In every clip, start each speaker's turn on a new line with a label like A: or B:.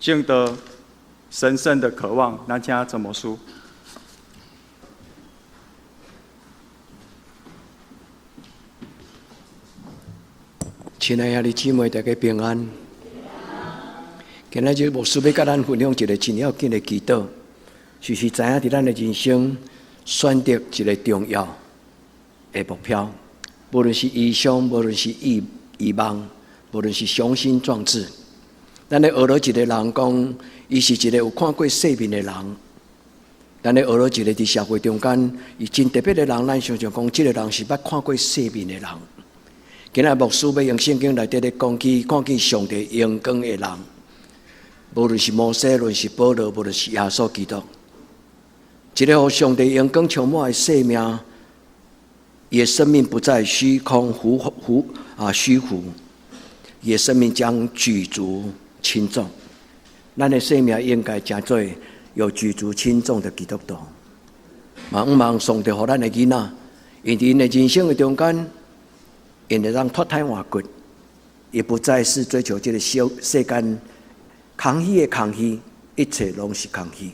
A: 盡得神聖的渴望，咱聽怎麼說？
B: 親愛的姊妹，大家平安。今仔日牧師要甲咱分享一個真要緊的祈禱，就是知影佇咱的人生選擇一個重要的目標，無論是異想，無論是異望，無論是雄心壯志。咱咧學了一個人講，伊是一個有看過世面的人。咱咧學了一個佇社會中間，伊真特別的人，咱常常講，這個人是捌看過世面的人。今仔牧師要用聖經內底咧講起，看見上帝榮光的人，無論是摩西，無論是保羅，無論是耶穌基督，一個互上帝榮光充滿的生命，伊的生命不再虛空虛浮，伊的生命將舉足輕重。咱的生命應該成做有舉足輕重的基督徒。望上帝予咱的囡仔，因佇因的人生的中間，因會讓脫胎換骨，也不再是追求這個世間空虛的空虛，一切攏是空虛。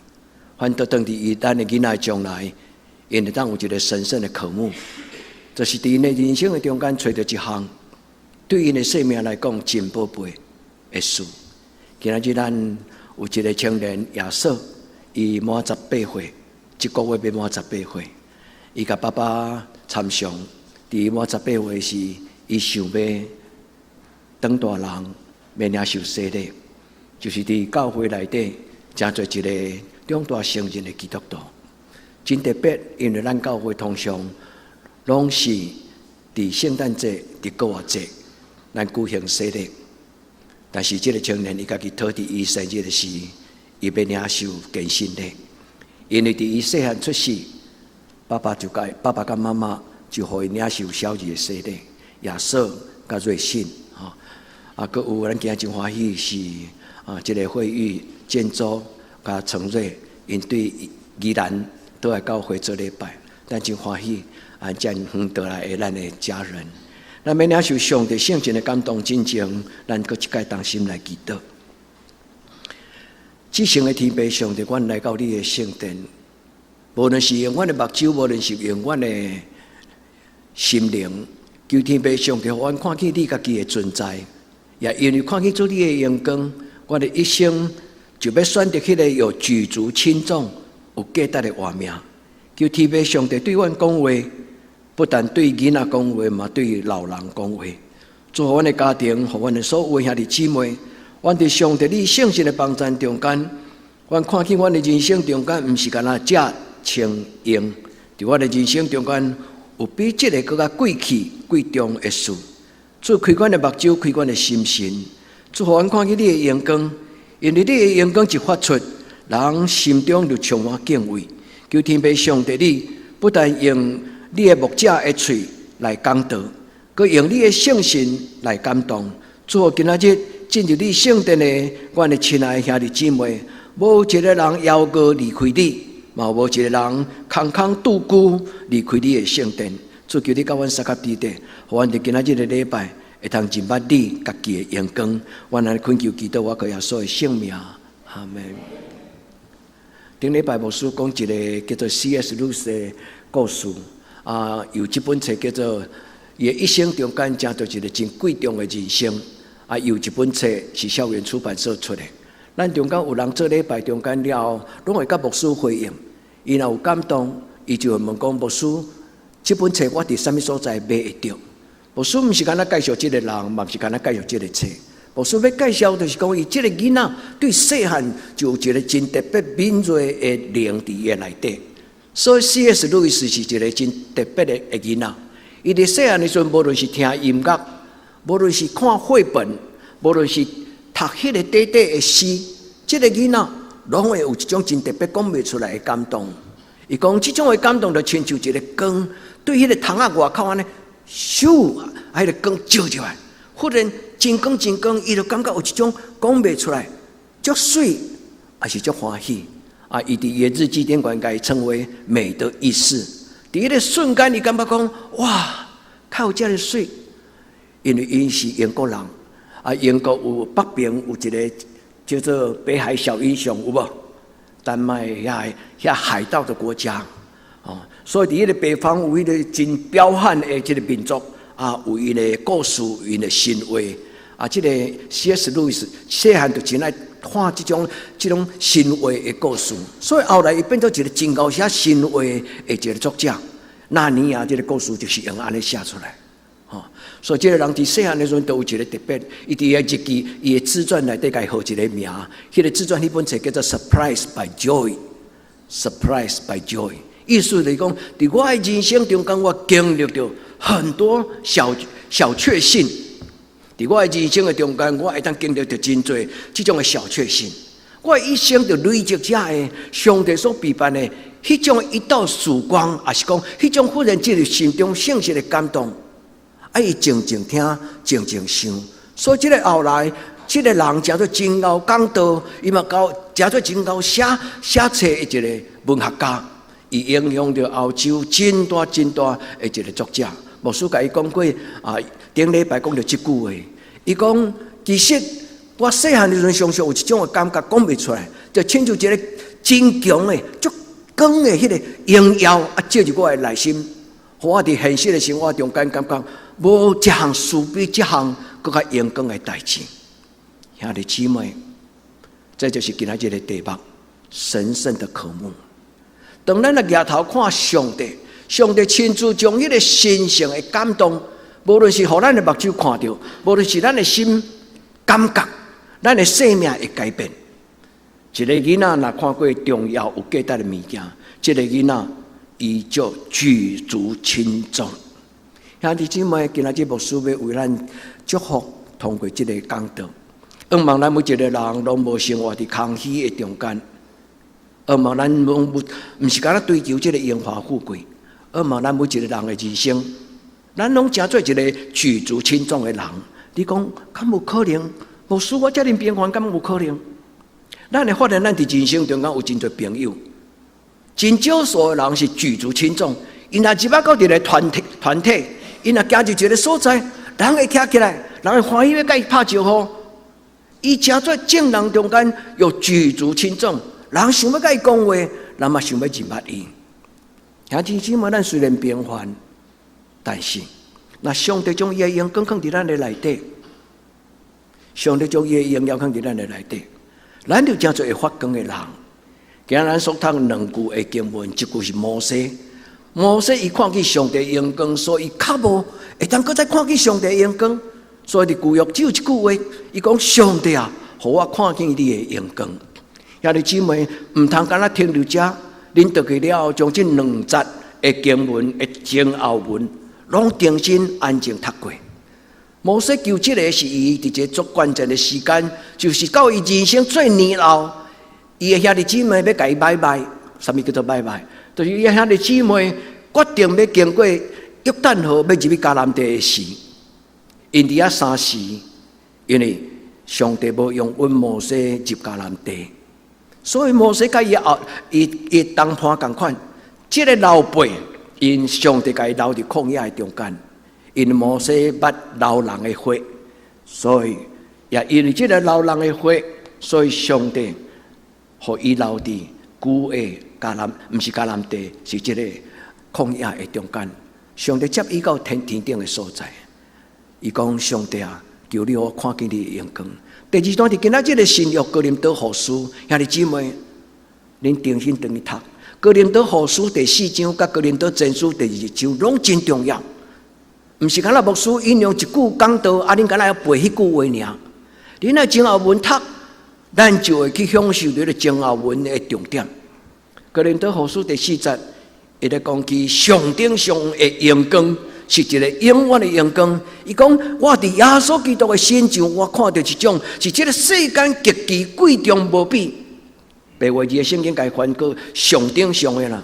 B: 反倒當佇咱的囡仔將來，因會當有一個神聖的渴慕，就是佇因的人生的中間找到一項對因的生命來講真寶貝的事。今仔日咱有一個青年亞瑟，伊滿18歲，這個月要滿18歲，伊甲爸爸參詳，佇滿18歲時，伊想要當大人，要領受洗禮，就是佇教會內底成做一個長大成人的基督徒。真特別，因為咱教會通常攏是佇聖誕節、佇國外節，咱舉行洗禮。但是這個青年，伊家己討佇伊生日的時，伊要領受更新禮，因為佇伊細漢出世，爸爸甲媽媽就互伊領受小兒的洗禮，亞瑟甲瑞信，閣有咱今日真歡喜是這個惠玉建州甲陳瑞，因對宜蘭都來教會做禮拜，咱真歡喜這樣遠道來的咱的家人。咱要領受上帝聖情的感動真情，咱閣一擺同心來祈禱。至聖的天父上帝，阮來到你的聖殿，無論是用阮的目睭，無論是用阮的心靈，求天父上帝，予阮看見你家己的存在，也因為看見主你的榮光，阮的一生就要選擇迄個有舉足輕重、有價值的活命。求天父上帝對阮講話。不但對囡仔講話，嘛對老人講話。祝福阮的家庭，和阮的所有兄弟姊妹，阮佇上帝你聖神的幫助中間，阮看見阮的人生中間，毋是干那食穿用，佇阮的人生中間，有比這個更加貴氣貴重的事。主開阮的目睭，開阮的心神，祝福阮看見你的榮光，因為你的榮光一發出，人心中就充滿敬畏。求天父上帝你，不但用你的牧者的嘴來講道，佮用你的聖神來感動。祝福今仔日進入你聖殿的阮的親愛的兄弟姊妹，無一個人遙過離開你，嘛無一個人空空獨孤離開你的聖殿。主求你甲阮三甲地地，互阮佇今仔日的禮拜會通認捌你家己的榮光。阮來懇求祈禱，我靠耶穌的聖名，阿門。頂禮拜牧師講一個叫做 C.S. 路斯的故事。有這本冊叫做《伊一生中間正對一個真貴重的人生》。有一本冊是校園出版社出的。咱中間有人做禮拜中間了後，攏會甲牧師回應。伊若有感動，伊就會問講牧師，這本冊我佇什麼所在買會到？牧師毋是干那介紹這個人，嘛毋是干那介紹這個冊。牧師要介紹就是講，伊這個囡仔對細漢就有一個真特別敏銳的靈佇伊內底。所以 C.S. 路易斯是一個真特別的囡仔。伊佇細漢的時陣，無論是聽音樂，無論是看繪本，無論是讀迄個短短的詩，這個囡仔攏會有一種真特別講袂出來的感動。伊講這種的感動，就親像一個光對迄個窗仔外口安尼，咻，迄個光照入來，忽然真光真光，伊就感覺有一種講袂出來，足水，還是足歡喜。伊佇伊的日記頂管該稱為美的意思。佇迄個瞬間，你感覺講哇，較有遮個水，因為伊是英國人，英國有北邊有一個叫做北海小英雄，有無？丹麥遐海盜的國家，所以佇迄個北方有迄個真彪悍的這個民族啊，有伊的故事，有伊的神話啊。這個 C.S. 路易斯細漢就真愛看這種神話的故事，所以後來伊變做一個真夠寫神話的一個作者。納尼亞這個故事就是用安尼寫出來。所以這個人佇細漢的時候都有一個特別，伊佇個日記，伊的自傳內底甲伊號一個名，迄個自傳迄本冊叫做 Surprised by Joy。Surprised by Joy， 意思就是講，佇我的人生中間，我經歷到很多小確幸。佇我的人生的中間，我會當經歷到真多這種的小確幸。我的一生就累積這的上帝所備辦的迄種一道曙光，也是講迄種忽然進入心中聖神的感動。伊靜靜聽，靜靜想，所以這個後來，這個人叫做真夠講道，伊嘛叫做真夠寫冊的一個文學家，伊影響着歐洲真大的一個作者。牧師甲伊講過啊，頂禮拜講着這句話，伊講其實我細漢的時陣常常有一種的感覺講袂出來，就親像一個真強的、足光的迄個榮耀啊，照入我的內心，互我佇現實的生活中間感覺。無一項事比這項更加榮光的代志，兄弟姊妹，這就是今仔日的題目：神聖的渴慕。當咱來抬頭看上帝，上帝親自將迄個神聖的感動，無論是互咱的目睭看到，無論是咱的心感覺，咱的生命會改變。一個囡仔若看過重要有價值的物件，這個囡仔伊就舉足輕重。兄弟姊妹，今仔日牧師要為咱祝福，通過這個講道，盼望咱每一個人攏無生活佇空虛的中間，盼望咱毋是干那追求這個榮華富貴，盼望咱每一個人的人生，咱攏成做一個舉足輕重的人。你講，敢有可能？牧師，我遮爾平凡，敢有可能？咱會發現，咱佇人生中間有真多朋友，真少數的人是舉足輕重，因若入到一個團體。因若行入一個所在，人會站起來，人會歡喜要甲伊拍招呼。伊正在眾人中間又舉足輕重，人想要甲伊講話，人嘛想要認捌伊。兄弟姊妹，咱雖然平凡，但是那上帝將伊的榮光放佇咱的內底，上帝將伊的榮耀放佇咱的內底，咱就正做會發光的人。今日咱所讀兩句的經文，一句是摩西。摩西伊看見上帝榮光，所以伊較無會當擱再看見上帝榮光，所以佇舊約只有一句話，伊講上帝啊，互我看見你的榮光。兄弟姊妹，毋通干那停留遮，恁倒去了後，將這兩節的經文的前後文，攏定心安靜讀過。摩西求這個是伊佇一個足關鍵的時間，就是到伊人生最年老，伊的兄弟姊妹要甲伊拜拜，啥物叫做拜拜？就是伊兄弟姊妹決定要經過約旦河，要入去迦南地的時，因佇遐3時，因為上帝無用阮摩西入迦南地，所以摩西甲伊同伴共款，這個老輩因上帝甲伊留佇曠野的中間，因摩西捌老人的血，所以也因為這個老人的血，所以上帝互伊留佇舊的。迦南毋是迦南地，是這個曠野的中間。上帝接伊到天頂的所在，伊講上帝啊，求你我看見你的榮光。第二段是今仔日的新約哥林多後書，兄弟姊妹，恁定心等於讀哥林多後書第4章，甲哥林多前書第2章，攏真重要。毋是干那牧師引用一句講道，啊，恁干那要背迄句話爾。恁若前後文讀，咱就會去享受到前後文的重點。哥林多後書第4節，伊咧講起上頂上的榮光是一個永遠的榮光。伊講我佇耶穌基督的身上，我看到一種是這個世間極其貴重無比。白話字的聖經解翻過上頂上的啦，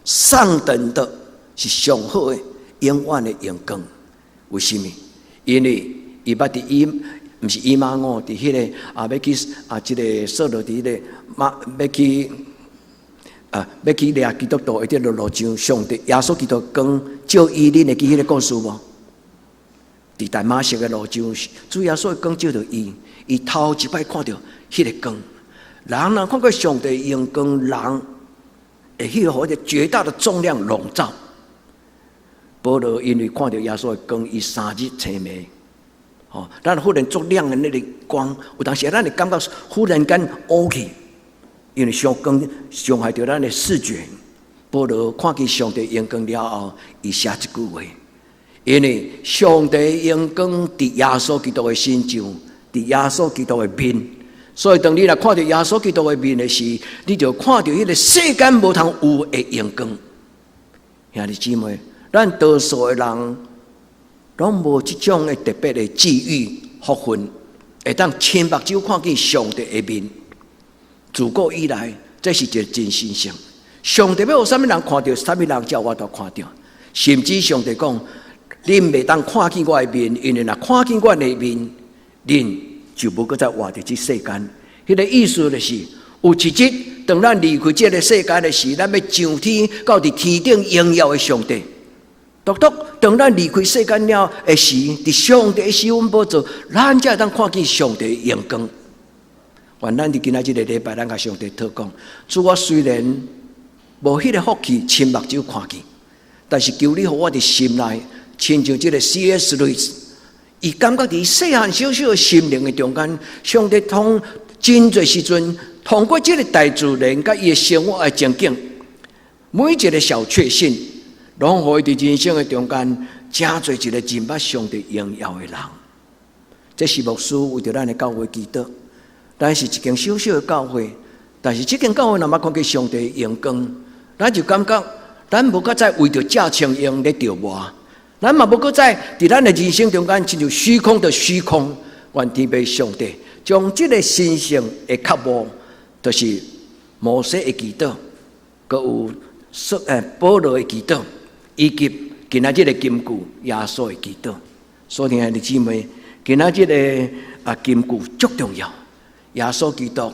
B: 上等的是上好的永遠的榮光。為什麼？因為伊捌佇伊，毋是以馬忤佇迄個要去這個掃羅佇咧要去。要去掠基督徒，一定要路上上帝耶穌基督光照伊，恁會記迄個故事無？佇大馬色的路上，主耶穌光照到伊，伊頭一擺看到迄個光，人若看過上帝陽光，人會去互迄個絕大的重量籠罩。保羅因為看到耶穌的光，伊3日清暝。咱忽然足亮的那個光，有當時咱會感覺忽然間烏去，因為上光傷害到咱的視覺。保羅看見上帝陽光了後，伊寫一句話：因為上帝陽光佇耶穌基督的身上，佇耶穌基督的面，所以當你若看到耶穌基督的面的時，你就看到迄個世間無通有的陽光。兄弟姊妹，咱多數的人，攏無這種的特別的際遇福分，會當親目睭看見上帝的面。自古以來，這是一個真神聖。上帝要有啥物人看到，啥物人叫我都看到。甚至上帝講：恁袂當看見我的面，因為若看見我的面，恁就無擱再活在這世間。迄個意思就是，有一日當咱離開這個世界的時，咱要上天到佇天頂榮耀的上帝。獨當咱離開世間了的時，佇上帝的施恩寶座，咱才會當看見上帝的陽光。願咱佇今仔日的禮拜，咱甲上帝禱講：主，我雖然無迄個福氣親目睭看見，但是求你互我的心內，親像這個 C.S. Lewis， 伊感覺佇細漢小小的心靈的中間，上帝通真濟時陣，通過這個大自然甲伊的生活的情景，每一個小確幸。攏互伊佇人生的中間，真濟一個真捌上帝榮耀的人。這是牧師為着咱的教會祈禱。咱是一間小小的教會，但是這間教會若捌看見上帝的陽光，咱就感覺咱無擱再為着正清用咧着磨，咱嘛無擱再佇咱的人生中間親像虛空的虛空。願天父上帝將這個神聖的刻薄，就是摩西的祈禱，閣有保羅的祈禱。以及今仔日的金句耶穌的祈禱，所以兄弟姊妹，今仔日的金句足重要。耶穌基督，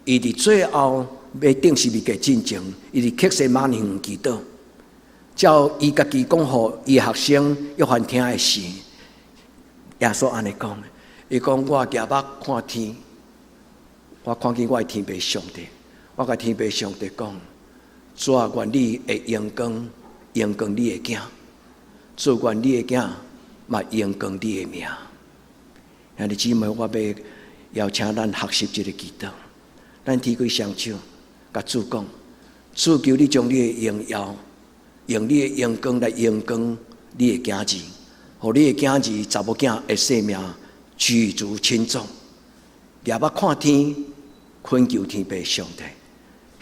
B: 伊佇最後要頂十字架之前，伊佇客西馬尼園祈禱，照伊家己講互伊學生約翰聽的時，耶穌安尼講：伊講我舉目看天，我看見我的天父上帝，我甲天父上帝講，主啊，願你的陽光。陽光你的囝，祝願你的囝嘛陽光你的名。兄弟姊妹，我要邀請咱學習這個祈禱，咱提起雙手，甲主講：主求你將你的榮耀，用你的陽光來陽光你的囝兒，互你的囝兒查某囝的生命舉足輕重。舉目看天，懇求天父上帝，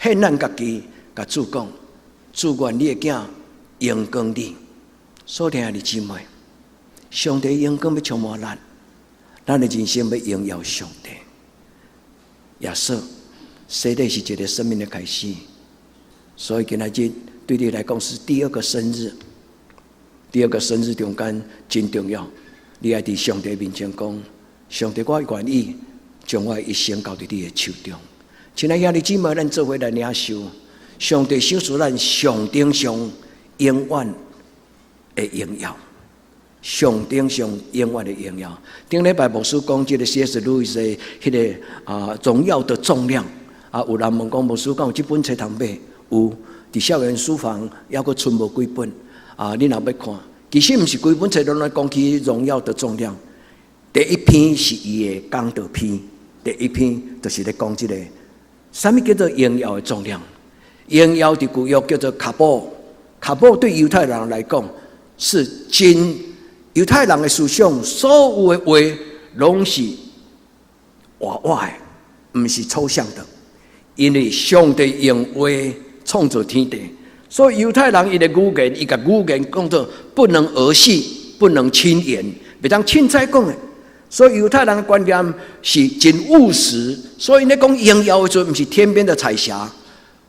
B: 獻咱家己，甲主講：祝願你的囝。陽光你，所聽的姊妹，上帝陽光要充滿咱，咱的人生要榮耀上帝。耶穌，洗禮是一個生命的開始，所以今仔日對你來講是第二個生日。第二個生日中間真重要，你要在上帝面前講：上帝，我願意將我的一生交在你的手中。親愛的姊妹，咱做伙來領受上帝賞賜咱上頂上。永遠的榮耀，上頂上永遠的榮耀。頂禮拜牧師講，這個 C.S. Lewis 的迄個榮耀的重量有人問講，牧師講有這本冊通買？有，佇校園書房還閣剩無幾本你若要看，其實毋是規本冊攏來講起榮耀的重量。第一篇是伊的講道篇，第一篇就是咧講這個啥物叫做榮耀的重量。榮耀的舊約叫做卡波。卡波對猶太人來講是真猶太人的思想，所有的話攏是活活的，不是抽象的。因為上帝用話創造天地，所以猶太人伊的語言，伊個語言講做不能兒戲，不能輕言，袂當凊彩講的。所以猶太人的觀念是真務實，所以你講榮耀的時候，不是天邊的彩霞，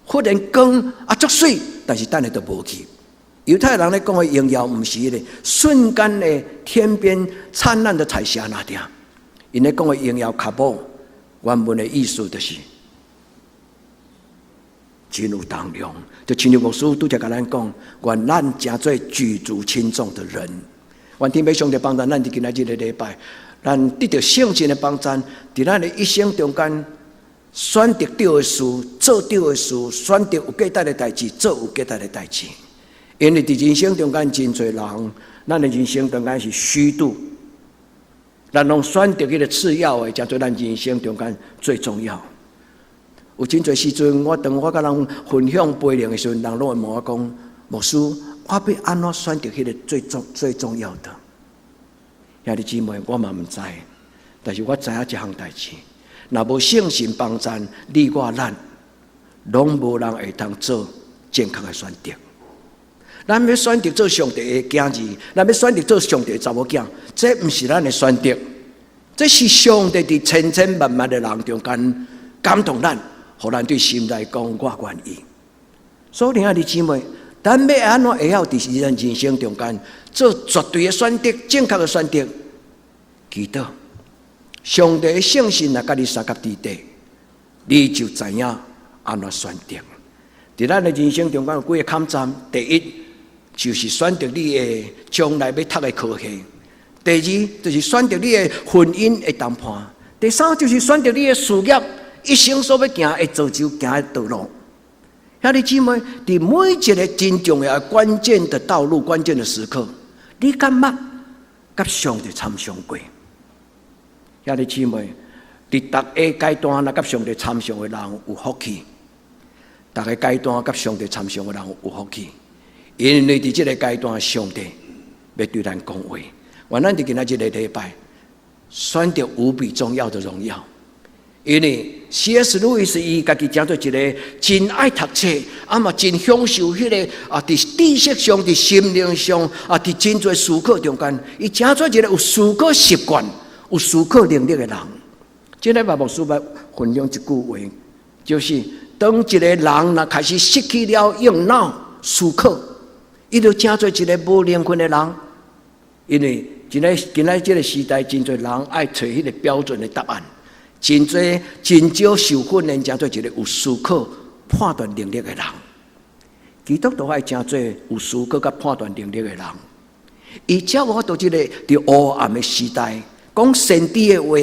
B: 忽然光足水。但是等下都無去。猶太人咧講的榮耀，唔是咧瞬間的天邊燦爛的彩霞那點。因咧講的榮耀卡波，原本的意思就是真有重量。就親像牧師拄則甲咱講，願咱真做舉足輕重的人。願天父上帝幫助咱，佇今仔日的禮拜，但得到聖神的幫助，在咱的一生中間，選擇對的事，做對的事，選擇有價值的代志，做有價值的代志。因為在人生中間，真多人，咱的人生中間是虛度，咱攏選擇迄個次要的，才做咱人生中間最重要。有真多時陣，當我甲人分享培靈的時候，人攏會問我講：牧師，我要安怎選擇迄個最重要的？兄弟姊妹，我嘛唔知，但是我知影一項代志：若無聖神幫助，你我咱，攏無人會通做正確的選擇。咱要選擇做上帝的囝兒，咱要選擇做上帝的查某囝，這唔是咱的選擇，這是上帝在千千萬萬的人中間感動咱。互咱對心來講，我願意。所以，兄弟姊妹，咱要安怎會曉佇咱人生中間做絕對的選擇、正確的選擇？祈禱，上帝的聖神來甲你三甲地底，你就知影安怎選擇。在咱的人生中間有幾個坎站，第一就是選擇你的將來要讀的科系；第二就是選擇你的婚姻的談判；第三就是選擇你的事業。一生所要行的造就行的道路，兄弟姊妹，在每一個真重要的關鍵的道路、關鍵的時刻，你敢捌甲上帝參詳過？兄弟姊妹，在逐個階段，甲上帝參詳的人有福氣；逐個階段甲上帝參詳的人有福氣，因為在這個階段，上帝要對咱講話。我咱就今仔日的禮拜，選擇無比重要的榮耀。因為 C.S. 路易斯伊家己講做一個真愛讀冊，嘛真享受迄個在知識上、在心靈上在真多思考中間，伊講做一個有思考習慣、有思考能力的人。今日牧師要分享一句話，就是當一個人若開始失去了用腦思考，伊就講做一個無靈魂的人。因為今仔這個時代，真多人愛找迄個標準的答案。真少受訓練，講做一個有思考判斷能力的人。基督徒愛講做有思考甲判斷能力的人。伊才有法度這個在黑暗的時代，講神知的話，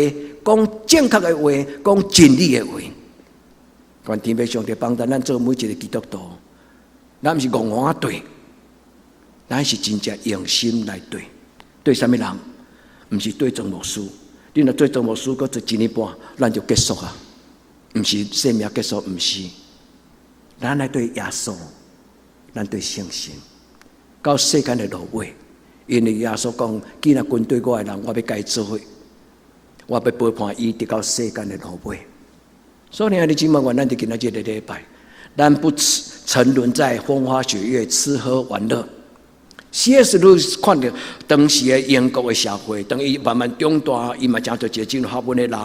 B: 講正確的話，講真理的話。願天父上帝幫助咱做每一個基督徒，咱不是戇戇啊對，咱是真正用心來對。對什麼人？不是對總牧師。你若做總牧師，擱做一年半，咱就結束啊！唔是生命結束，唔是。咱來對耶穌，咱對聖神，到世間的落尾。因為耶穌講：既然跟對我的人，我要甲伊做伙，我要陪伴伊直到世間的落尾。所以，兄弟姊妹，咱就今仔日的禮拜，咱不沉淪在風花雪月、吃喝玩樂。C.S. 路易斯看到當時的英國的社會，當伊慢慢長大，伊嘛成做一個真學問的人。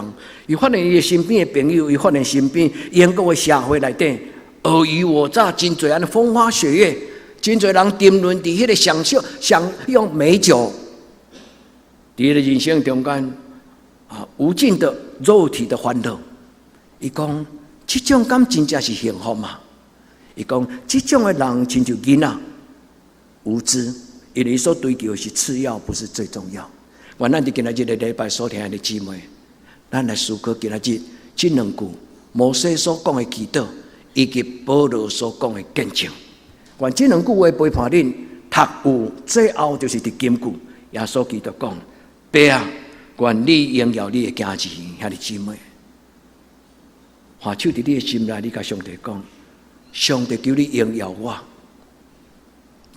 B: 伊發現伊身邊的朋友，伊發現身邊英國的社會內底爾虞我詐，真濟安尼風花雪月，真濟人沉淪佇迄個享用美酒，佇迄個人生中間無盡的肉體的歡樂。伊講，這種感真正是幸福嘛？伊講，這種的人親像囡仔。無知，因為所追求的是次要，不是最重要。我咱就今仔日的禮拜所聽的姊妹，咱來思考今仔日這兩句摩西所講的祈禱，以及保羅所講的見證。願這兩句話陪伴恁讀有，最後就是佇金句。耶穌基督講：爸啊，願你榮耀你的家子，兄弟姊妹，話手佇你的心內，你甲上帝講：上帝求你榮耀我。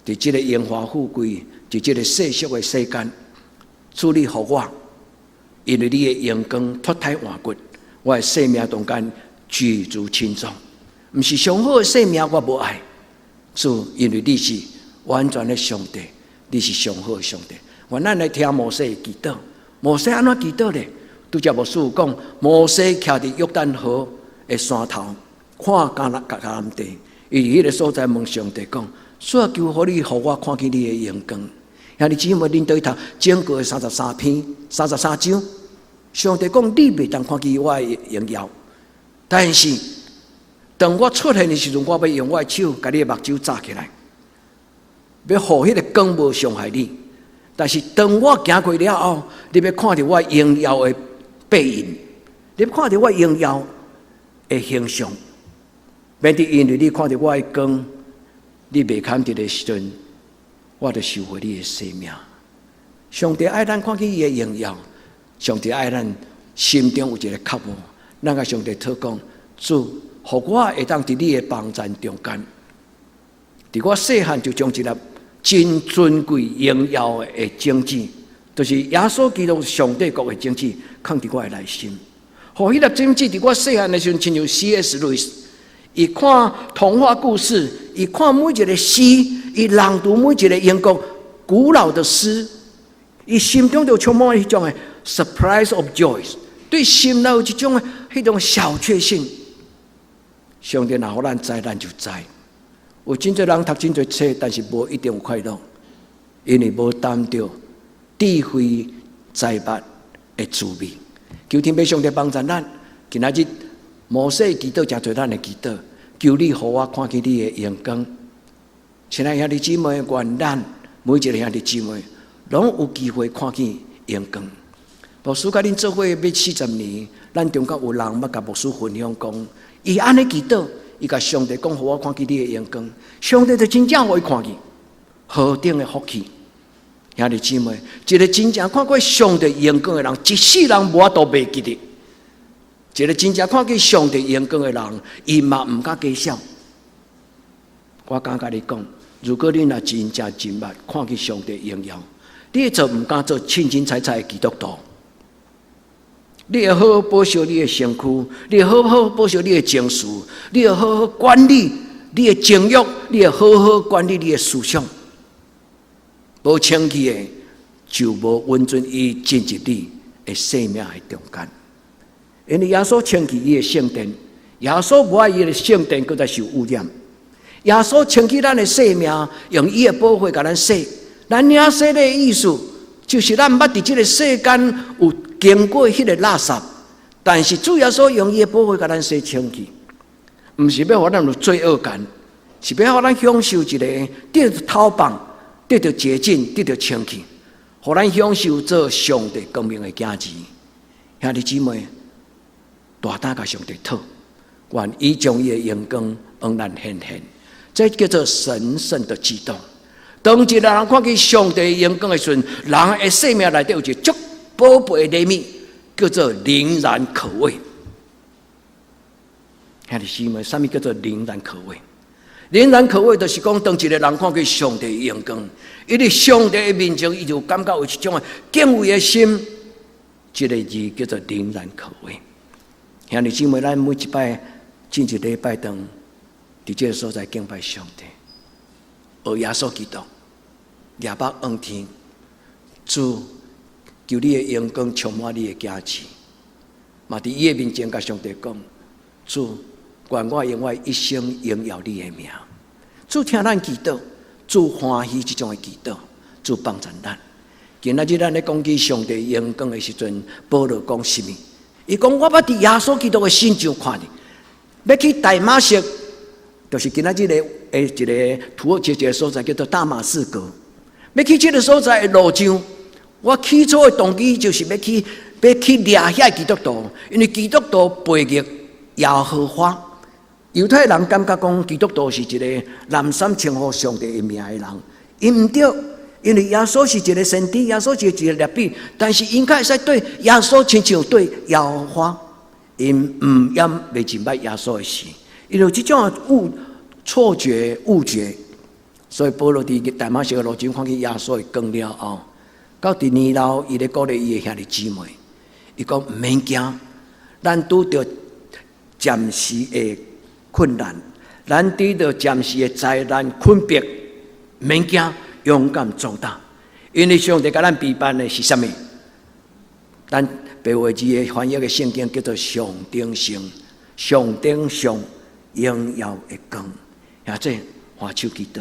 B: 在這個榮華富貴，在這個世俗的世間，賜你予我，因為你的陽光脫胎換骨，我的生命中間舉足輕重。不是上好的生命我無愛，主，因為你是完全的上帝，你是上好的上帝。我咱來聽摩西的祈禱，摩西安怎祈禱呢？拄則牧師有講，摩西徛佇約旦河的山頭，看迦南地，伊迄個所在問上帝講。所以求互你，互我看見你的陽光。兄弟姊妹，恁對讀整個的33篇、33章，上帝講你袂當看見我的榮耀，但是當我出現的時陣，我要用我的手，把你的目睭扎起來，要互迄個光無傷害你。但是當我行過了後，你要看到我榮耀的背影，你要看到我榮耀的形象。免得因為你看到我的光，你未看到的時陣，我就收回你的生命。上帝愛咱看見伊的榮耀，上帝愛咱心中有一個渴望。咱甲上帝禱講，主，互我會當佇你的幫助中間，佇我細漢就將一粒真尊貴榮耀的種子，就是耶穌基督上帝國的種子，放佇我的內心。互迄粒種子佇我細漢的時陣，親像 C.S. 路易斯，伊看童話故事，伊看每一個詩，伊朗讀每一個英國古老的詩，伊心中就充滿迄種的 surprise of joy， 對心內有一種的迄種小確幸。上帝若互咱知，咱就知。有真濟人讀真濟冊，但是無一定有快樂，因為無擔着智慧財物的滋味。求天父上帝幫助咱，今仔日摩西祈禱，真濟咱的祈禱，求你互我看見你的榮光。親愛兄弟姊妹，願咱每一個兄弟姊妹，攏有機會看見榮光。牧師甲恁做伙要40年，咱中間有人捌甲牧師分享講，伊安尼祈禱。伊甲上帝講，互我看見你的榮光，上帝就真正互伊看見何等的福氣。兄弟姊妹，一個真正看過上帝榮光的人，一世人無法度袂記得；一個真正看見上帝榮光的人，伊嘛毋敢假笑。我敢甲你講，如果你若真正真捌看見上帝榮耀，你就毋敢做清清彩彩的基督徒。你要好好保守你的身軀，你要好好保守你的情緒，你要好好管理你的情慾，你要好好管理你的思想。無清氣的，就無穩準伊進入你的生命的中間。因為耶穌清氣伊的聖殿，耶穌無愛伊的聖殿擱再受污染。耶穌清氣咱的生命，用伊的寶血甲咱洗。咱領洗的意思，就是咱捌佇這個世間有經過迄個垃圾，但是主耶穌用伊的寶血甲咱洗清氣，毋是要互咱有罪惡感，是要互咱享受一個得到透放、得到潔淨、得到清氣，互咱享受做上帝光明的家子。兄弟姊妹，大膽甲上帝討，願伊將伊的榮光往咱顯現，這叫做神聖的激動。當一個人看見上帝榮光的時陣，人的生命內底有一個足寶貝的禮物，叫做靈然可畏。兄弟姊妹，什麼叫做靈然可畏？靈然可畏，就是講，當一個人看見上帝的榮光，因為上帝的面前，伊就感覺有一種敬畏的心。這個字叫做靈然可畏。兄弟姊妹，咱每一擺進一禮拜堂，在這個所在敬拜上帝，而耶穌基督列目望天，主。求你的榮光充滿你的家子，嘛佇伊的面前甲上帝講：主，願我用我一生榮耀你的名。主聽咱祈禱，主歡喜這種的祈禱，主幫助咱。今仔日咱咧講起上帝榮光的時陣，保羅講什麼？伊講我捌佇耶穌基督的身上看見，要去大馬色，就是今仔日的一個土耳其一個所在叫做大馬士革，要去這個所在的路上。我起初的動機就是要去掠遐基督徒，因為基督徒背逆耶和華。猶太人感覺講基督徒是一個濫殺稱呼上帝的名的人，因唔對，因為耶穌是一個先知，耶穌是一個律法，但是因較會使對耶穌親像對耶和華，因唔厭未明白耶穌的事，因為這種錯覺誤覺，所以保羅佇大馬色的路上看見耶穌的光了後。到第二樓，伊咧鼓勵伊的兄弟姊妹，伊講唔免驚，咱拄着暫時的困難，咱拄着暫時的災難困迫，唔免驚，勇敢壯大，因為上帝甲咱備辦的是啥物？咱白話字的翻譯的聖經叫做上頂上，上頂上榮耀的光，也即花手祈禱，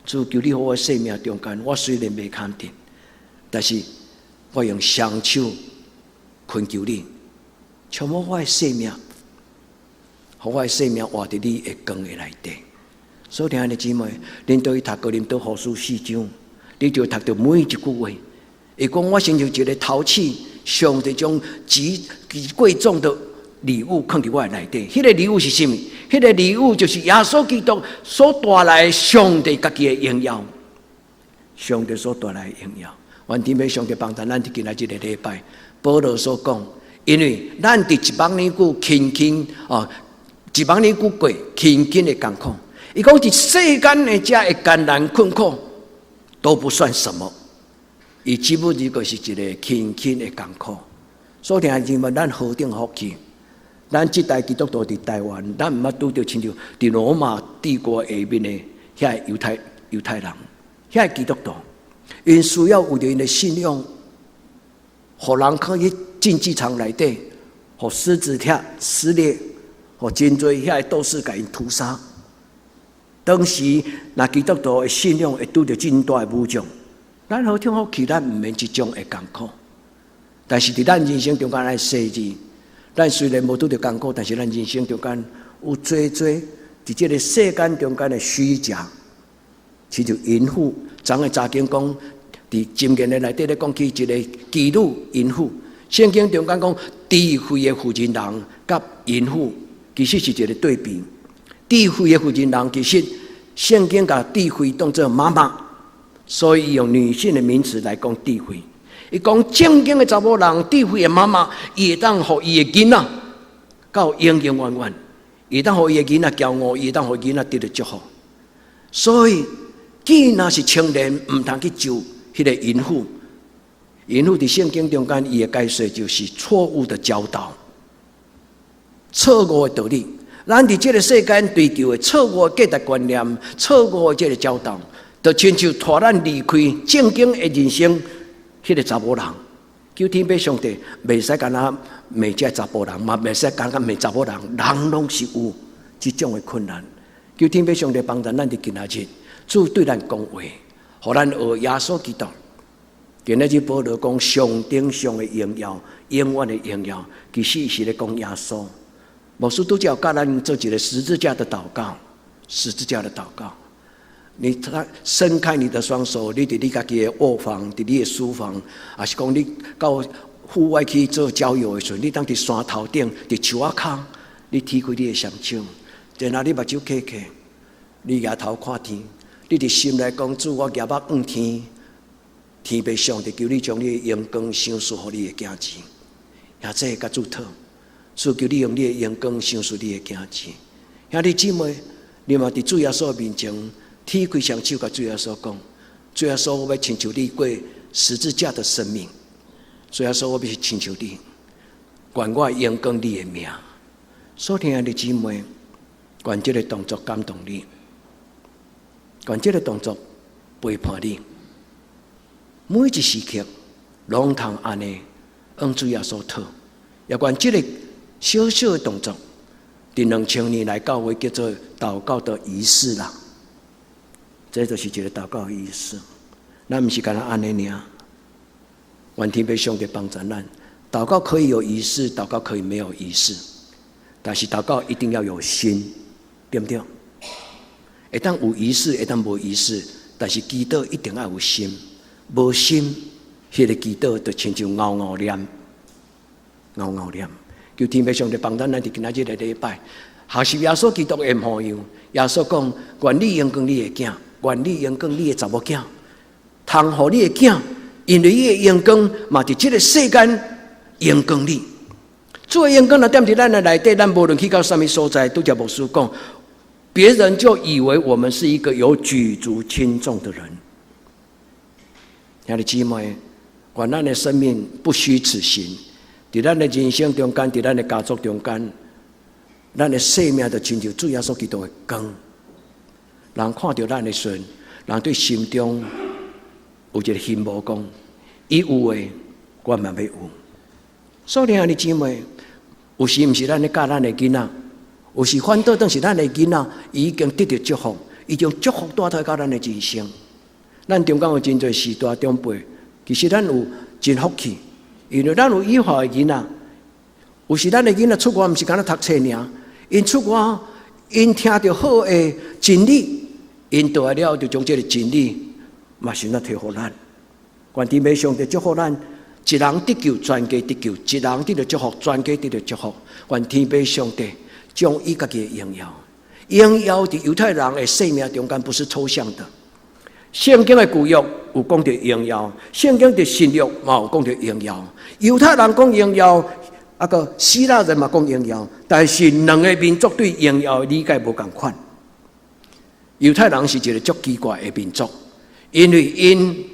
B: 主求你互我生命中間，我雖然未看見。但是我用雙手懇求你，充滿我的生命，互我的生命活在你的光的內底。所以，兄弟姊妹，恁都去讀哥林多後書4章，你就讀到每一句話。會講我親像一個陶器，上帝將極貴重的禮物放在我的內底。迄個禮物是什麼？迄個禮物就是耶穌基督所帶來上帝家己的榮耀。上帝所帶來的榮耀，願天父上帝幫助咱今仔日的禮拜。保羅所講，因為咱佇100年久100年久過，輕輕的艱苦。伊講佇世間的遮的艱難困苦都不算什麼。伊基本上就是一個輕輕的艱苦，所以聽見咱何等福氣！咱這代基督徒佇台灣，咱毋捌拄到親像佇羅馬帝國下面的遐猶太人，遐基督徒，因需要為着因的信仰，互人可以競技場內底，互獅子貼撕裂，互真多遐鬥士甲因屠殺。當時那基督徒的信仰會拄到真大的侮辱。咱何等福氣，咱毋免即種的艱苦，但是佇咱人生中間來世日，咱雖然無拄着艱苦，但是咱人生中間有多佇這個世間中間的虛假，親像淫婦。昨個查經講，佇箴言的內底咧講起一個妓女淫婦，聖經中間講智慧的婦人人甲淫婦，其實是一個對比。智慧的婦人人，其實聖經甲智慧當作媽媽。所以用女性的名詞來講智慧，伊講正經的查某人，智慧的媽媽，伊會當互伊的囡仔到永永遠遠，伊會當互伊的囡仔驕傲，伊會當互囡仔得到祝福。所以，既然是青年，唔通去就迄個淫婦。淫婦佇聖經中間，伊的解釋就是錯誤的教導、錯誤的道理。咱佇這個世間追求的錯誤的價值觀念、錯誤的這個教導。就親像帶咱離開正經的人生，迄個查某人，求天父上帝，袂使干那罵這查甫人，嘛袂使干那罵查某人，人攏是有這種的困難。求天父上帝幫助咱佇今仔日，主對咱講話，互咱學耶穌基督。今仔日保羅講上頂上的榮耀，永遠的榮耀，其實是咧講耶穌。牧師拄則教咱做一個十字架的禱告，十字架的禱告。你伸開你的雙手，你佇你家己的臥房，佇你的書房，還是講你到戶外去做郊遊的時候，你當佇山頭頂，佇樹仔骹，你提開你的雙手，然後你目睭開開，你抬頭看天，你佇心內講主，我舉目望天，天父上帝求你將你的陽光賞賜予你的囝子，也這個主禱，主求你用你的陽光賞賜你的囝子，兄弟姊妹，你嘛佇主耶穌面前。天開雙手，甲主耶穌講：主耶穌，我要親像你過十字架的生命。主耶穌，我要親像你，願我榮光你的名。所聽的姊妹，願這個動作感動你，願這個動作陪伴你，每一時刻攏通安尼往主耶穌討。也願這個小小的動作，佇2000年來教會叫做禱告的儀式啦。這就是一個禱告的意思，咱不是干那安尼爾。願天父上帝幫助咱，禱告可以有儀式，禱告可以沒有儀式，但是禱告一定要有心，對不對？會當有儀式，會當無儀式，但是祈禱一定要有心，無心，迄個祈禱就親像拗拗念，拗拗念。求天父上帝幫助咱佇今仔日的禮拜，學習耶穌基督的模樣。耶穌講：願你榮光你的囝。願你榮光你的查某囝，通互你的囝，因為伊的榮光嘛，佇這個世間榮光你。主的榮光若踮佇咱的內底，咱無論去到什麼所在，拄則牧師講，別人就以為我們是一個有舉足輕重的人。兄弟姊妹，願咱的生命不虛此行，佇咱的人生中間，佇咱的家族中間，咱的生命就親像主耶穌基督的光。人看到咱的時陣，人對心中有一個希望講，伊有誒，我嘛要有。所以兄弟姊妹，有時毋是咱咧教咱的囡仔，有時反倒當是咱的囡仔已經得到祝福，伊將祝福帶到咱的人生。咱中間有真濟時代長輩，其實咱有真福氣，因為咱有以後的囡仔，有時咱的囡仔出國毋是干那讀冊爾，因出國，因聽到好的真理。因倒來了，就將這個真理嘛是那提予咱。願天父上帝祝福咱，一人得救，全家得救；一人得到祝福，全家得到祝福。願天父上帝將伊家己的榮耀在猶太人的生命中間，不是抽象的。聖經的舊約有講到榮耀，聖經的新約嘛有講到榮耀。猶太人講榮耀，個希臘人嘛講榮耀，但是兩個民族對榮耀的理解無同款。猶太人是一個足奇怪的民族，因為因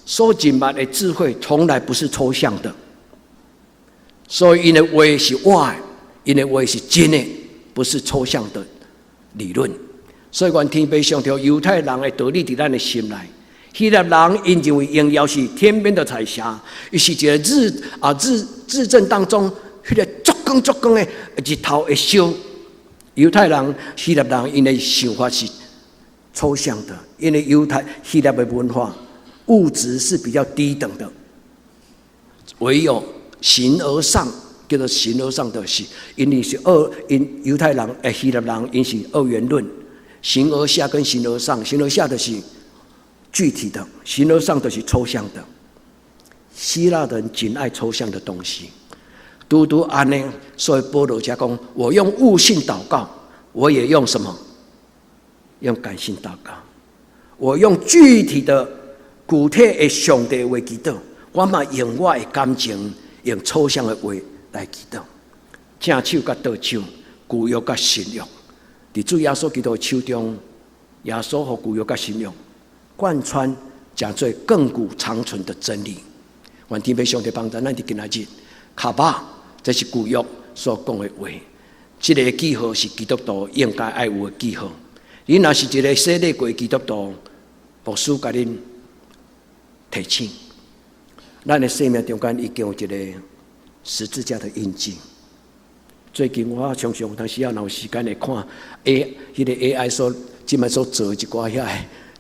B: 所隱瞞的智慧從來不是抽象的，所以因的話是活的，因的話是真的，不是抽象的理論。所以願天父上帝猶太人的道理在咱的心內。希臘人因認為榮耀是天邊的彩霞，伊是一個日正當中迄個足光的日頭會燒。猶太人、希臘人因的想法是抽象的，因為希臘的文化物質是比較低等的，唯有形而上，叫做形而上的是，因為是猶太人、希臘人因是二元論，形而下跟形而上，形而下的是具體的，形而上的是抽象的。希臘人僅愛抽象的東西，獨安呢，所以保羅才講，我用悟性禱告，我也用什麼？用感性禱告，我用具體的。具體的上帝話祈禱，我嘛用我的感情，用抽象的話來祈禱。正手甲倒手，舊約甲新約，佇主耶穌基督的手中，耶穌和舊約甲新約貫穿，講做亘古長存的真理。願天父上帝幫助咱佇今仔日，卡巴，這是舊約所講的話。這個記號是基督徒應該愛有的記號。你若是一個洗禮過的基督徒，牧師甲恁提醒，咱的生命中間已經有一個十字架的印記。最近我常常當時若有時間來看迄個 AI 所即擺所做一寡遐個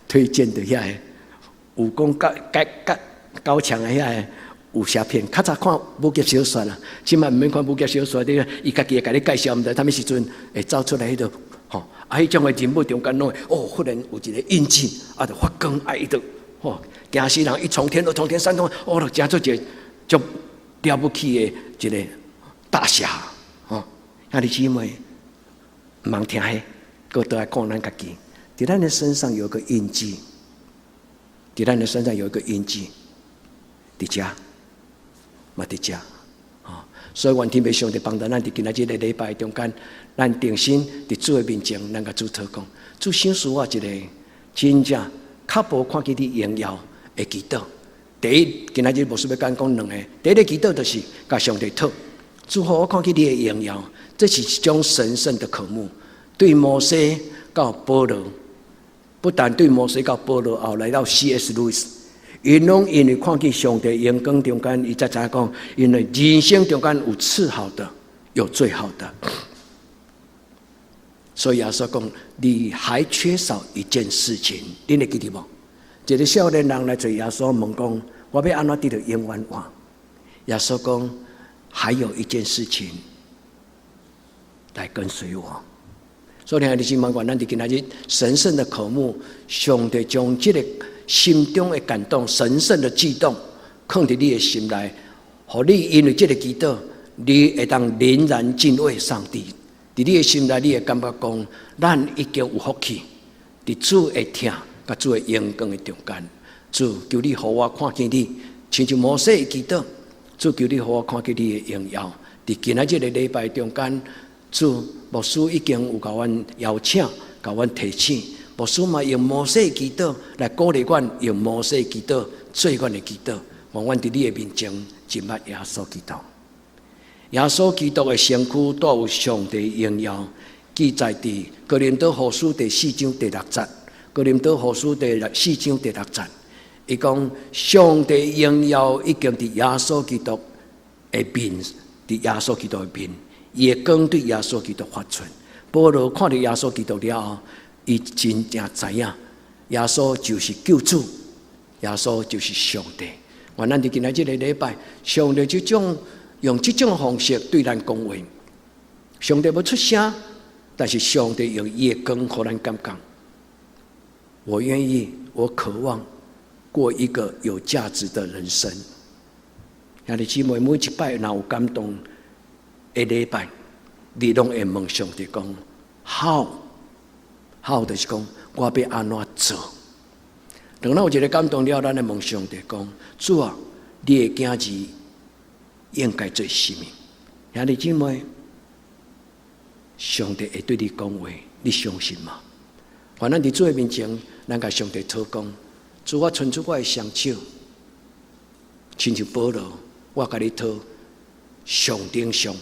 B: 推薦的遐個有講高強的遐個武俠片，較早看武俠小說啦，即擺毋免看武俠小說，伊家己會甲你介紹，毋知啥物時陣會走出來迄個吼，迄種嘅人物中間攏會忽然有一個印記，就發光伊就吼。驚死人！一從天，二從天，三從天，就真做一個足了不起的一個大俠哦。兄弟姊妹，唔茫聽迄，擱倒來講咱家己，在咱的身上有一個印記，在咱的身上有一個印記，佇遮，嘛佇遮啊。所以願天父上帝幫助咱，佇今仔日個禮拜中間，咱定心佇主的面前，咱甲主禱講，主賞賜我一個真正較無看見你榮耀的祈禱。第一，今仔日牧師要講兩個。第一個祈禱就是甲上帝討，主互我看見你的榮耀，這是一種神聖的渴慕。對摩西到保羅，不但對摩西到保羅，後來到 C.S. 路易斯，因攏因為看見上帝榮光中間，伊才知講，因為人生中間有次好的，有最好的。所以耶穌講，你還缺少一件事情，你會記得無？一個少年人來找耶穌問講，我要安怎得到永遠活？耶穌講，還有一件事情，來跟隨我。所以，兄弟姊妹，願咱佇今仔日神聖的渴慕，上帝將這個心中的感動、神聖的悸動，放在你的心內，互你因為這個祈禱，你會當仍然敬畏上帝。在你的心內，你會感覺講，咱已經有福氣，在主的聽，甲主的榮光的中間，主求你，互我看見你，親像摩西的祈禱，主求你，互我看見你的榮耀。在今仔日的禮拜中間，主牧師已經有甲阮邀請，甲阮提醒，牧師嘛用摩西的祈禱來鼓勵阮，用摩西的祈禱做阮的祈禱，望阮在你的面前敬拜耶穌基督。耶穌基督的身軀都有上帝榮耀，記載在哥林多後書第4章第6節。哥林多後書第4章第6節，伊講上帝榮耀已經在耶穌基督的面，在耶穌基督的面，伊的光對耶穌基督發出。保羅看到耶穌基督了後，伊真正知影，耶穌就是救主，耶穌就是上帝。願咱佇今仔日個禮拜，上帝用這種方式對咱講話，上帝不出聲，但是上帝用伊的光，互咱感覺，我願意，我渴望，過一個有價值的人生。兄弟姊妹，每一擺若有感動的禮拜，你攏會問上帝講：好，就是講我要安怎做？等到有一個感動了，咱會問上帝講：主啊，你的囝兒應該做什麼？兄弟姊妹，上帝會對你講話，你相信嗎？反正佇主的面前，咱甲上帝討講：主，我伸出我的雙手，親像保羅，我甲你討上頂上。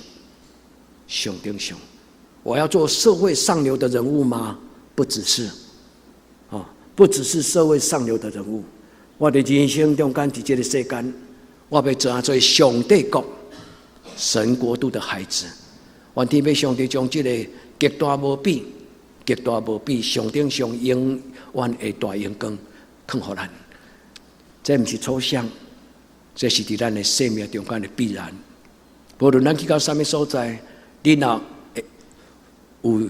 B: 我要做社會上流的人物嗎？不只是社會上流的人物。我的人生中間，在這個世間，我要做上帝國、神國度的孩子。願天父上帝將這個極大無比、上頂上永遠的大榮光，賜予咱。這不是抽象，這是在咱的生命中間的必然。無論咱去到什麼所在，你若有予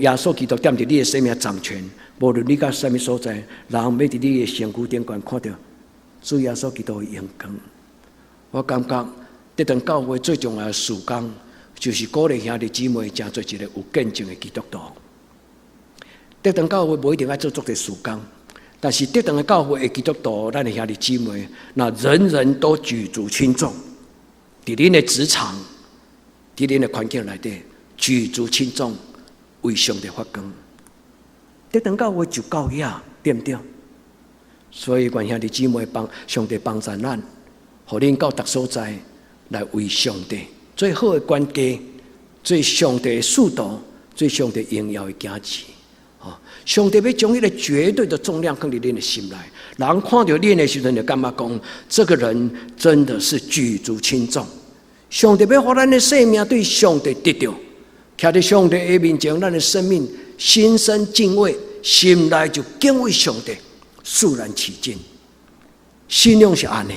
B: 耶穌基督踮佇你的生命掌權，無論你到什麼所在，人要佇你的身軀頂懸看到主耶穌基督的榮光。我感覺這堂教會最重要的事工，就是鼓勵兄弟姊妹成做一個有見證的基督徒。這堂教會不一定要做足個事工，但是這堂的教會的基督徒，咱的兄弟姊妹，那人人都舉足輕重。在恁的職場，在恁的環境內底，舉足輕重，為上帝發光。這堂教會就夠呀，對不對？所以，願兄弟姊妹上帝幫助咱，互恁到各所在來為上帝最好的管家，最上帝的使徒，最上帝榮耀的家子。上帝要將迄個絕對的重量放在恁的心內，人看到恁的時候，就感覺講，這個人真的是舉足輕重。上帝要讓咱的生命對上帝得到，徛在上帝的面前，咱的生命心生敬畏，心內就敬畏上帝，肅然起敬。信仰是安尼，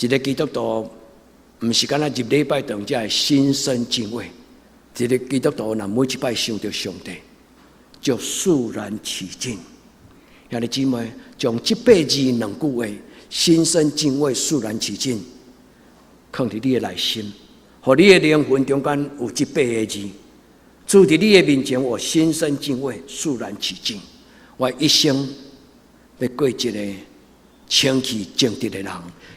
B: 一個基督徒。不是干那入禮拜堂才會心生敬畏，一個基督徒若每一擺想到上帝，就肅然起敬。兄弟姊妹，將這8字兩句話：心生敬畏、肅然起敬，放在你的內心，和你的靈魂中間有這8個字，住在你的面前，我心生敬畏、肅然起敬。我一生要過一個清氣正直的人，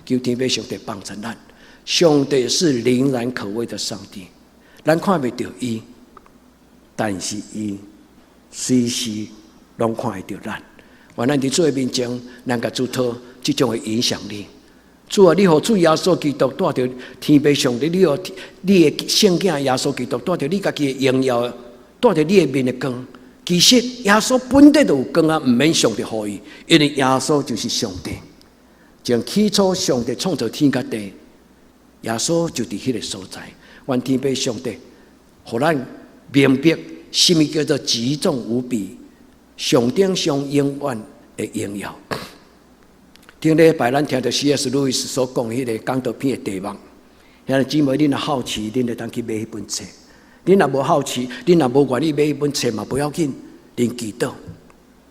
B: 求天父上帝幫助咱。上帝是靈然可畏的上帝，咱看不到伊，但是伊隨時攏看會到咱。願咱佇主的面前，咱甲主討這種的影響力。主啊，你予主耶穌基督帶着天父上帝，你予你的聖子耶穌基督帶着你家己的榮耀，帶着你的面的光。其實耶穌本地就有光啊，唔免上帝予伊，因為耶穌就是上帝。從起初上帝創造天甲地。耶穌就在迄個所在，願天父上帝，互咱明白什麼叫做極重無比、上頂上永遠的榮耀。頂禮拜咱聽到 C.S. 路易斯所講迄個講道片的題目，兄弟姊妹，恁若好奇，恁就當去買迄本冊；恁若無好奇，恁若無願意買迄本冊嘛，不要緊，恁祈禱，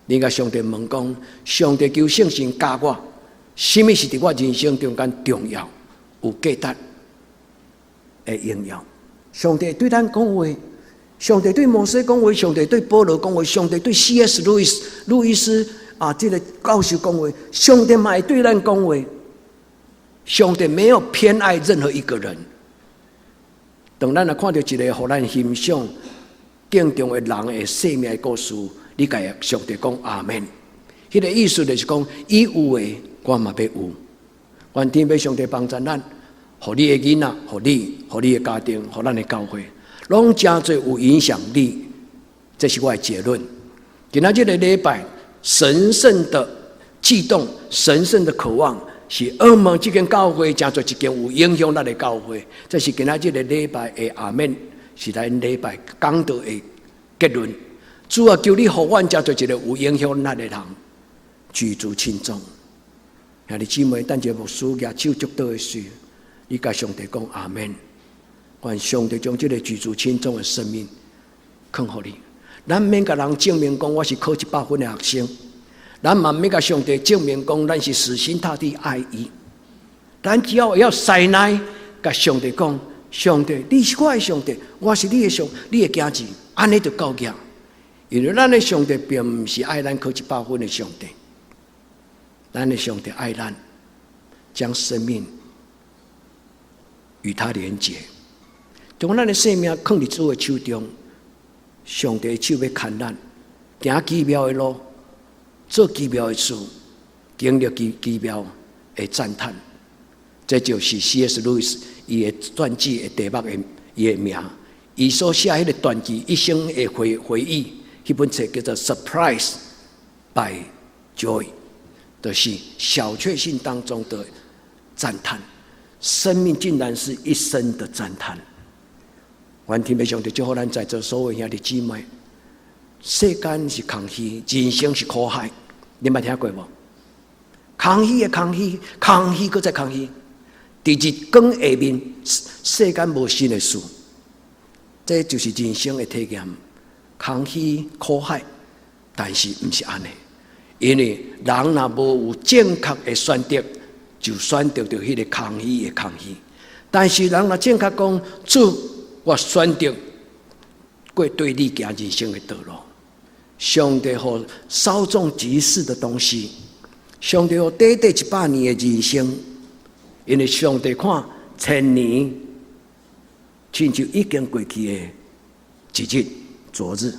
B: 恁甲上帝問講：上帝求聖神教我，什麼是佇我人生中間重要？有價值的榮耀，上帝對咱講話，上帝對摩西講話，上帝對保羅講話，上帝對 C.S. 路易斯啊，這個教授講話，上帝嘛會對咱講話。上帝沒有偏愛任何一個人。當咱看到一個讓咱欣賞、敬重的人的生命的故事，你甲上帝講阿們。迄個意思就是講，伊有的我嘛要有。願天父上帝幫助咱，互你的囡仔，互你的家庭，互咱的教會，攏真濟有影響力。這是我的結論。今仔日的禮拜，神聖的悸動，神聖的渴望，是歐盟這間教會真濟一間有影響咱的教會。這是今仔日的禮拜的阿們，是咱禮拜講道的結論。主啊，求你互阮真濟一個有影響咱的人，舉足輕重。兄弟姊妹，等一個牧師舉手祝禱的時，你甲上帝講阿們。願上帝將這個舉足輕重的生命，勸予你。咱免甲人證明講我是考100分的學生，咱嘛免甲上帝證明講咱是死心塌地愛伊。咱只要塞內甲上帝講，上帝，你是我的上帝，我是你的兒子，安尼就夠夠。因為咱的上帝並不是愛咱考100分的上帝，咱的上帝愛咱，將生命與他連結，將咱的生命放在主的手中。上帝的手要牽咱，行奇妙的路，做奇妙的事，經歷奇妙的讚嘆。這就是 C.S. 路易斯伊的傳記的題目的伊的名，伊所寫迄個傳記一生的回憶，迄本冊叫做《Surprise by Joy》，就是小確幸當中的讚嘆。生命竟然是一生的讚嘆。願天父上帝祝福咱在座所有兄弟姊妹，世間是空虛，人生是苦海，你捌聽過無？空虛的空虛，空虛擱再空虛。第日光下面，世間無新的事，這就是人生的體驗。空虛苦海，但是不是安尼，因為人若無有正確的選擇，就選擇到迄個空虛的空虛。但是人若正確講，主，我選擇過對你行人生的道路。上帝予稍縱即逝的東西，上帝予短短100年的人生，因為上帝看1000年，親像已經過去的一日、昨日。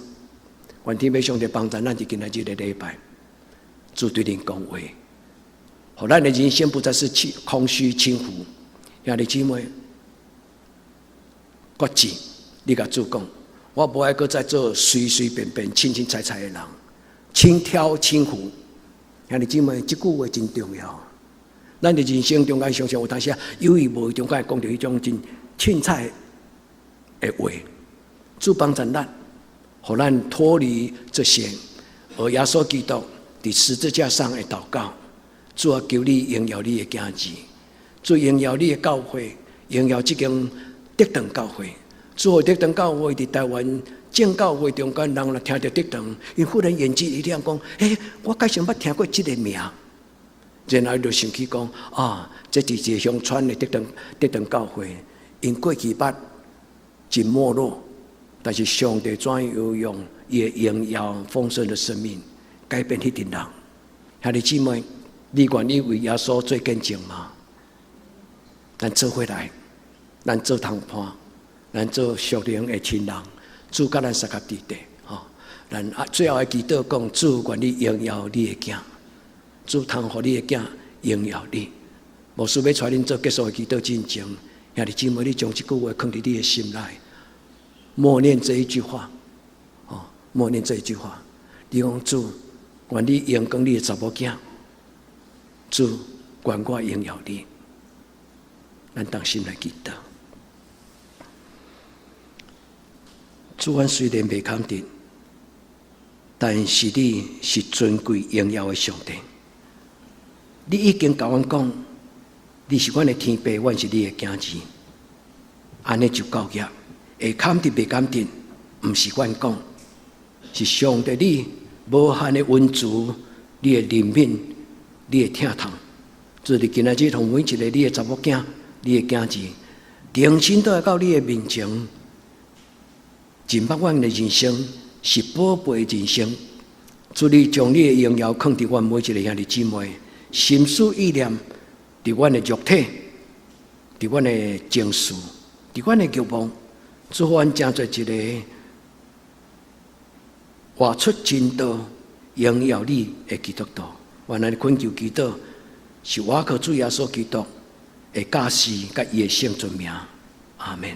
B: 願天父上帝幫助咱在今仔日的禮拜，主對恁講話，予咱的人生不再是空虛輕浮。兄弟姊妹，決志，你甲主講，我無愛擱再做隨便便、清清采采的人，輕佻輕浮。兄弟姊妹，這句話真重要。咱的人生中間常常有當時有意無意中間講到迄種真凊彩的話，主幫助咱，予咱脫離這些。而耶穌基督在十字架上的禱告，主啊，求你榮耀你的家子，主榮耀你的教會，榮耀這間德堂教會。主，德堂教會在台灣正教會中間，人若聽到德堂，因忽然眼睛一亮，講：我介紹捌聽過這個名。然後就想起講這是一個鄉村的德堂教會，因過去捌真沒落，但是上帝怎樣用伊的榮耀豐盛的生命改變迄群人？兄弟姊妹，你願意為耶穌做見證嗎？咱做伙來，咱做同伴，咱做屬靈的親人，主甲咱三腳地地。咱最後的祈禱講：主願意榮耀你的囝。主通予你的囝榮耀你，無需要帶恁做結束的祈禱之前，兄弟姊妹，你將這句話放在你的心內，默念這一句話，默念這一句話。你講：主，願你榮光你的查某囝，主願我榮耀你。咱當心來祈禱。主，阮雖然未肯定，但是你是尊貴榮耀的上帝。你已經甲阮講，你是阮的天父，阮是你的囝子，安尼就夠了。會肯定袂肯定，毋是阮講，是上帝你無限的恩慈，你的憐憫，你的疼痛。就是今仔日同每一個你的查某囝、你的囝子，定心都要到你的面前，盡把阮的人生是寶貝的人生。主，你將你的榮耀放佇阮每一個兄弟姊妹。心思意念，佇阮的肉體，佇阮的情緒，佇阮的慾望，主，阮成做一個活出真道、榮耀你的基督徒。原來懇求祈禱，是我靠主耶穌基督的教示，甲伊的聖尊名，阿們。